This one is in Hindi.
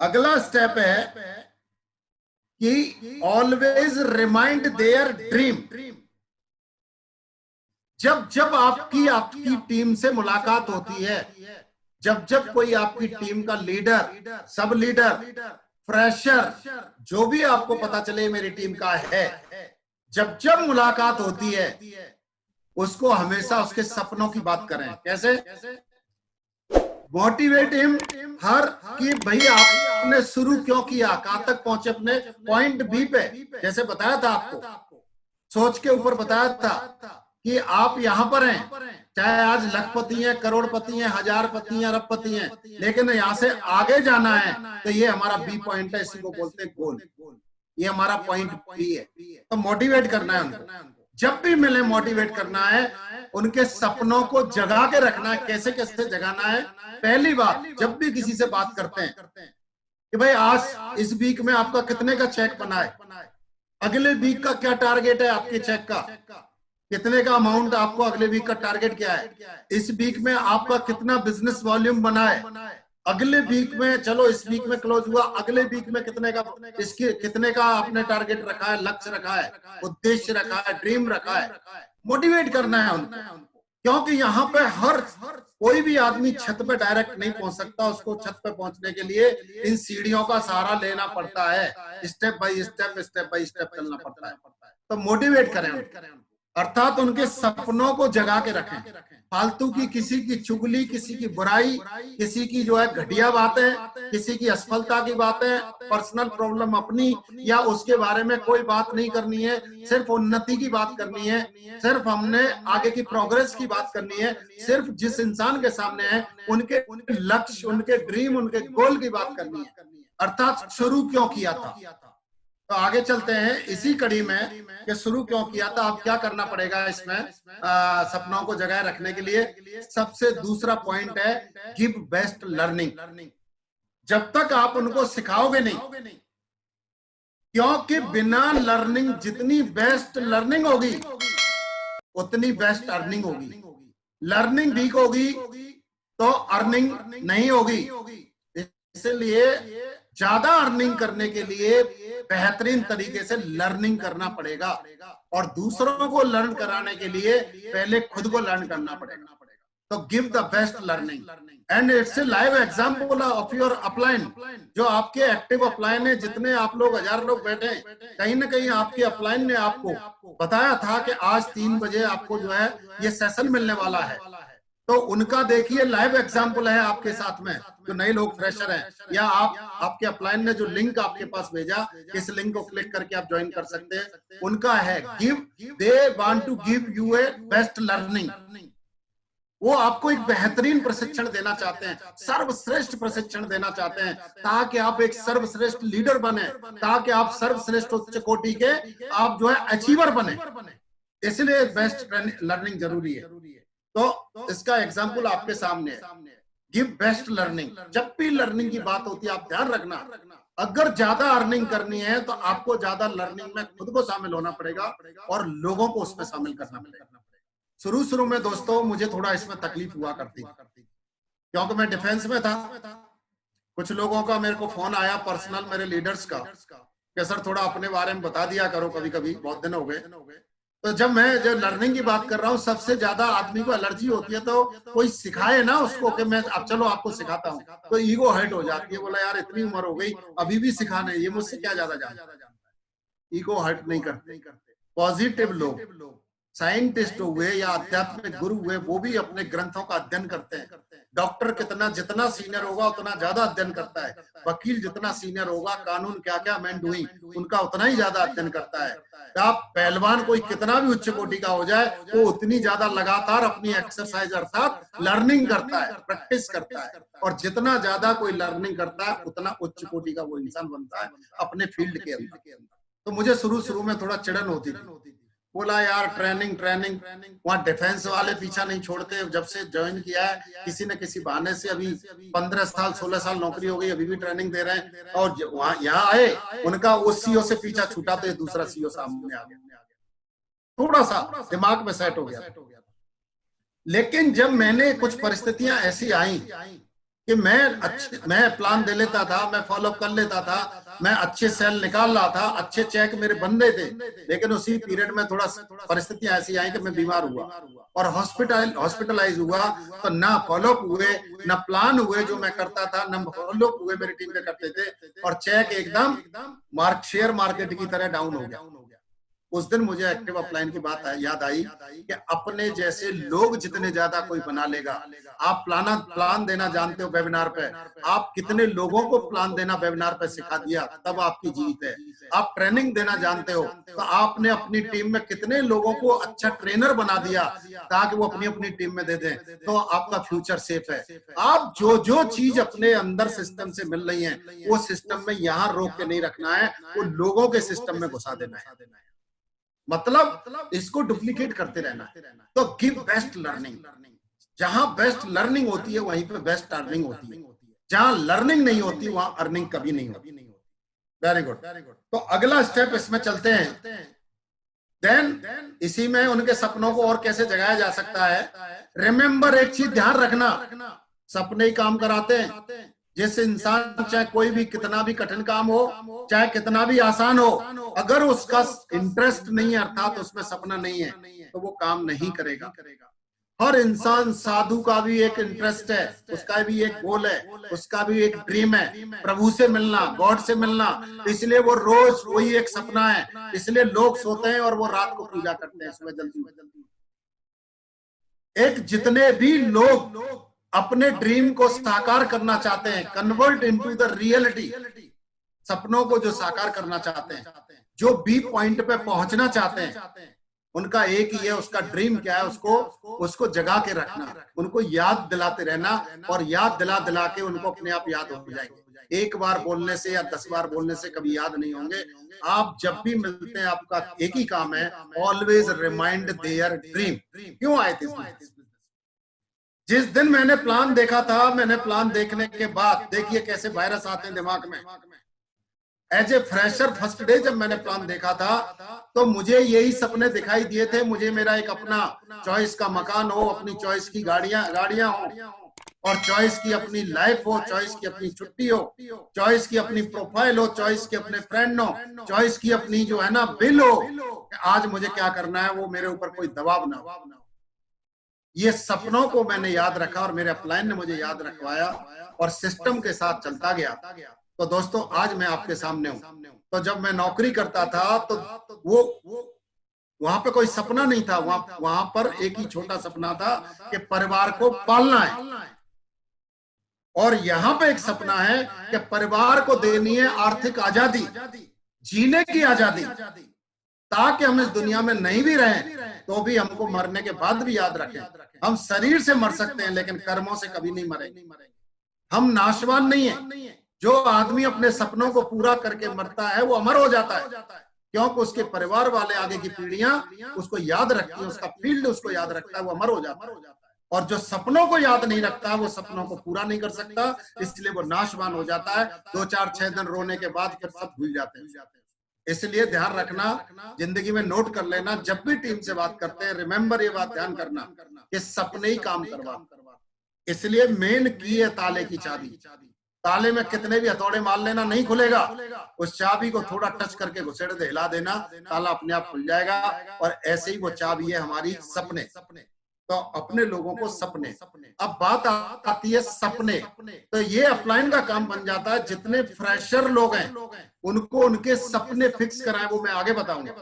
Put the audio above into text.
अगला स्टेप है कि ऑलवेज रिमाइंड देयर ड्रीम। जब जब आपकी आपकी टीम से मुलाकात होती है, जब जब कोई आपकी टीम का लीडर, सब लीडर, फ्रेशर, जो भी आपको पता चले मेरी टीम का है, जब जब मुलाकात होती है उसको हमेशा उसके सपनों की बात करें। कैसे? मोटिवेट हिम हर कि भाई आपने शुरू क्यों किया, कहां तक पहुंचे अपने पॉइंट बी पे। जैसे बताया था आपको, सोच के ऊपर बताया था कि आप यहां पर हैं, चाहे आज लखपति हैं, करोड़पति हैं, हजारपति हैं, अरबपति हैं, लेकिन यहां से आगे जाना है तो ये हमारा बी पॉइंट है, इसी को बोलते हैं गोल। ये हमारा पॉइंट बी है। तो मोटिवेट करना है उनको, जब भी मिले मोटिवेट करना है, उनके सपनों को जगा के रखना है। कैसे कैसे जगाना है? पहली बात, जब भी किसी से बात करते हैं कि भाई आज इस वीक में आपका कितने का चेक बना है, अगले वीक का क्या टारगेट है, आपके चेक का कितने का अमाउंट, आपको अगले वीक का टारगेट क्या है, इस वीक में आपका कितना बिजनेस वॉल्यूम बना है, अगले वीक में, चलो इस वीक में क्लोज हुआ, अगले वीक में कितने का, इसके कितने का आपने टारगेट रखा है, लक्ष्य रखा है, उद्देश्य रखा है, ड्रीम रखा है। मोटिवेट करना है उनको, क्योंकि यहाँ पे हर कोई भी आदमी छत पे डायरेक्ट नहीं पहुंच सकता। उसको छत पे पहुंचने के लिए इन सीढ़ियों का सहारा लेना पड़ता है, step by step, step by step चलना पड़ता है। तो मोटिवेट करें उनको, अर्थात उनके सपनों को जगा के रखें। फालतू की किसी की चुगली, किसी की बुराई, किसी की जो है घटिया बातें, किसी की असफलता की बातें, पर्सनल प्रॉब्लम अपनी या उसके बारे में कोई बात नहीं करनी है। सिर्फ उन्नति की बात करनी है, सिर्फ हमने आगे की प्रोग्रेस की बात करनी है, सिर्फ जिस इंसान के सामने है उनके लक्ष्य, उनके ड्रीम, उनके गोल की बात करनी है, अर्थात शुरू क्यों किया था। तो आगे चलते हैं इसी कड़ी में कि शुरू क्यों किया था। अब क्या करना पड़ेगा इसमें सपनों को जगाए रखने के लिए? सबसे दूसरा पॉइंट है गिव बेस्ट लर्निंग। जब तक आप उनको सिखाओगे नहीं, क्योंकि बिना लर्निंग, जितनी बेस्ट लर्निंग होगी उतनी बेस्ट अर्निंग होगी। लर्निंग वीक होगी तो अर्निंग नहीं होगी। इसलिए ज्यादा अर्निंग करने के लिए बेहतरीन तरीके से लर्निंग करना पड़ेगा, और दूसरों को लर्न कराने के लिए पहले खुद को लर्न करना पड़ेगा। तो give the best learning and it's a live example of your upline. जो आपके एक्टिव अपलाइन है, जितने आप लोग 1000 लोग बैठे हैं, कहीं ना कहीं आपके अपलाइन ने आपको बताया था कि आज 3 बजे आपको जो है ये सेशन मिलने वाला है। तो उनका देखिए लाइव एग्जाम्पल है आपके साथ में, जो नए लोग फ्रेशर हैं, या आपके अपलाइन ने जो लिंक आपके पास भेजा, इस लिंक को क्लिक करके आप ज्वाइन कर सकते हैं। उनका है give, they want to give you a best learning. वो आपको एक बेहतरीन प्रशिक्षण देना चाहते हैं, सर्वश्रेष्ठ प्रशिक्षण देना चाहते हैं, ताकि आप एक सर्वश्रेष्ठ लीडर बने, ताकि आप सर्वश्रेष्ठ उच्च कोटि के आप जो है अचीवर बने। इसलिए बेस्ट लर्निंग जरूरी है। तो इसका एग्जाम्पल आपके सामने है, गिव बेस्ट लर्निंग। जब भी लर्निंग की बात होती है, आप ध्यान रखना, अगर ज्यादा अर्निंग करनी है तो आपको ज्यादा लर्निंग में खुद को शामिल होना पड़ेगा और लोगों को उसमें शामिल करना पड़ेगा। शुरू में दोस्तों मुझे थोड़ा इसमें तकलीफ हुआ करती, क्योंकि मैं डिफेंस में था। कुछ लोगों का मेरे को फोन आया पर्सनल, मेरे लीडर्स का, कि सर थोड़ा अपने बारे में बता दिया करो, कभी कभी बहुत दिन हो गए। तो जब मैं जो लर्निंग की बात कर रहा हूँ, सबसे ज्यादा आदमी को एलर्जी होती है, तो कोई सिखाए ना उसको कि मैं अब चलो आपको सिखाता हूँ, तो ईगो हर्ट हो जाती है। बोला यार इतनी उम्र हो गई अभी भी सिखाने, ये मुझसे क्या ज्यादा जानता है। ईगो हर्ट नहीं करते। पॉजिटिव लोग, साइंटिस्ट हुए या आध्यात्मिक गुरु हुए, वो भी अपने ग्रंथों का अध्ययन करते हैं। डॉक्टर जितना सीनियर होगा उतना ज्यादा अध्ययन करता है। वकील जितना सीनियर होगा, कानून क्या क्या मैन डूइंग, उनका उतना ही ज्यादा अध्ययन करता है। आप पहलवान कोई कितना भी उच्च कोटि का हो जाए, वो उतनी ज्यादा लगातार अपनी एक्सरसाइज अर्थात लर्निंग करता है, प्रैक्टिस करता है। और जितना ज्यादा कोई लर्निंग करता है उतना उच्च कोटि का वो इंसान बनता है अपने फील्ड के अंदर। तो मुझे शुरू में थोड़ा चिड़न होती थी। बोला यार ट्रेनिंग, वहाँ डिफेंस वाले पीछा नहीं छोड़ते। जब से ज्वाइन किया है किसी न किसी बहाने से, अभी 15 साल 16 साल नौकरी हो गई, अभी भी ट्रेनिंग दे रहे हैं। और वहां यहाँ आए, उनका उस सीओ से पीछा छूटा तो दूसरा सीओ सामने आ गया। थोड़ा सा दिमाग में सेट हो गया। लेकिन जब मैंने कुछ परिस्थितियां ऐसी आई कि मैं प्लान दे लेता था, मैं फॉलो कर लेता था, मैं अच्छे सेल निकाल रहा था, अच्छे चेक मेरे बन रहे थे, लेकिन उसी पीरियड में थोड़ा परिस्थितियां ऐसी आई कि मैं बीमार हुआ और हॉस्पिटलाइज हुआ, तो ना फॉलोअप हुए, ना प्लान हुए जो मैं करता था, ना फॉलोअप हुए मेरी टीम के करते थे, और चेक एकदम शेयर मार्केट की तरह डाउन हो गया। उस दिन मुझे एक्टिव अपलाइन की बात याद आई कि अपने जैसे लोग जितने ज्यादा कोई बना लेगा। आप प्लान देना जानते हो वेबिनार पे, आप कितने लोगों को प्लान देना वेबिनार पे सिखा दिया, तब आपकी जीत है। आप ट्रेनिंग देना जानते हो, तो आपने अपनी टीम में कितने लोगों को अच्छा ट्रेनर बना दिया ताकि वो अपनी अपनी टीम में दे दें, तो आपका फ्यूचर सेफ है। आप जो जो चीज अपने अंदर सिस्टम से मिल रही है, वो सिस्टम में यहाँ रोक के नहीं रखना है, वो लोगों के सिस्टम में घुसा देना है, मतलब इसको डुप्लीकेट करते रहना है। तो गिव बेस्ट लर्निंग। जहां बेस्ट लर्निंग होती है वहीं पे बेस्ट अर्निंग होती है, जहां लर्निंग नहीं होती वहां अर्निंग कभी नहीं होती। Very good. तो अगला स्टेप इसमें चलते हैं। देन इसी में उनके सपनों को और कैसे जगाया जा सकता है। रिमेंबर, एक चीज ध्यान रखना, सपने ही काम कराते हैं। जिस इंसान, चाहे कोई भी कितना भी कठिन काम हो, चाहे कितना भी आसान हो, अगर उसका इंटरेस्ट नहीं है, अर्थात उसमें सपना नहीं है, तो वो काम नहीं करेगा। हर इंसान, साधु का भी एक इंटरेस्ट है, उसका भी एक गोल है, उसका भी एक ड्रीम है, प्रभु से मिलना, गॉड से मिलना। इसलिए वो रोज वही एक सपना है, इसलिए लोग सोते हैं और वो रात को पूजा करते हैं, सुबह जल्दी। एक जितने भी लोग अपने ड्रीम को साकार करना चाहते हैं, कन्वर्ट इनटू द रियलिटी, सपनों को जो साकार करना चाहते हैं, जो बी पॉइंट पे पहुंचना चाहते हैं, उनका एक ही है, उसका ड्रीम क्या है, उसको जगा के रखना, उनको याद दिलाते रहना, और याद दिला दिला के उनको अपने आप याद हो जाएंगे। एक बार बोलने से या 10 बार बोलने से कभी याद नहीं होंगे। आप जब भी मिलते हैं, आपका एक ही काम है, ऑलवेज रिमाइंड देयर ड्रीम। क्यों आए थे? जिस दिन मैंने प्लान देखा था, मैंने प्लान देखने के बाद देखिए कैसे वायरस आते हैं दिमाग में। As a fresher first day जब मैंने प्लान देखा था, तो मुझे यही सपने दिखाई दिए थे। मुझे मेरा एक अपना चॉइस का मकान हो, अपनी चॉइस की गाड़ियां हो, और चॉइस की अपनी लाइफ हो, चॉइस की अपनी छुट्टी हो, चॉइस की अपनी प्रोफाइल हो, चॉइस के अपने फ्रेंड हो, चॉइस की अपनी जो है ना बिल हो, आज मुझे क्या करना है, वो मेरे ऊपर कोई दबाव ना हो। ये सपनों को मैंने याद रखा और मेरे अपलाइन ने मुझे याद रखवाया और सिस्टम के साथ चलता गया। तो दोस्तों, आज मैं आपके सामने हूं। तो जब मैं नौकरी करता था, तो वो वहां पे कोई सपना नहीं था, वहां पर एक ही छोटा सपना था कि परिवार को पालना है। और यहाँ पे एक सपना है कि परिवार को देनी है आर्थिक आजादी, जीने की आजादी, ताकि हम इस दुनिया में नहीं भी रहें तो भी हमको मरने के बाद भी याद रखें। हम शरीर से मर सकते हैं, लेकिन कर्मों से कभी नहीं मरेंगे। हम नाशवान नहीं है। जो आदमी अपने सपनों को पूरा करके मरता है, वो अमर हो जाता है, क्योंकि उसके परिवार वाले, आगे की पीढ़ियां उसको याद रखती है, उसका फील्ड उसको याद रखता है, वो अमर हो जाता है। और जो सपनों को याद नहीं रखता, वो सपनों को पूरा नहीं कर सकता, इसलिए वो नाशवान हो जाता है। 2, 4, 6 दिन रोने के बाद फिर सब भूल जाते हैं। इसलिए ध्यान रखना, जिंदगी में नोट कर लेना, जब भी टीम से बात करते हैं, रिमेंबर, ये बात ध्यान करना कि सपने ही काम करवा। इसलिए मेन की है ताले की चाबी। ताले में कितने भी हथौड़े मार लेना, नहीं खुलेगा। उस चाबी को थोड़ा टच करके घुसेड़ दे, हिला देना, ताला अपने आप खुल जाएगा। और ऐसे ही वो चाबी है हमारी सपने। तो अपने लोगों को सपने। अब बात आती है सपने, तो ये अपलाइन का काम बन जाता है। जितने फ्रेशर लोग हैं, उनको उनके सपने फिक्स कराएं, वो मैं आगे बताऊंगा।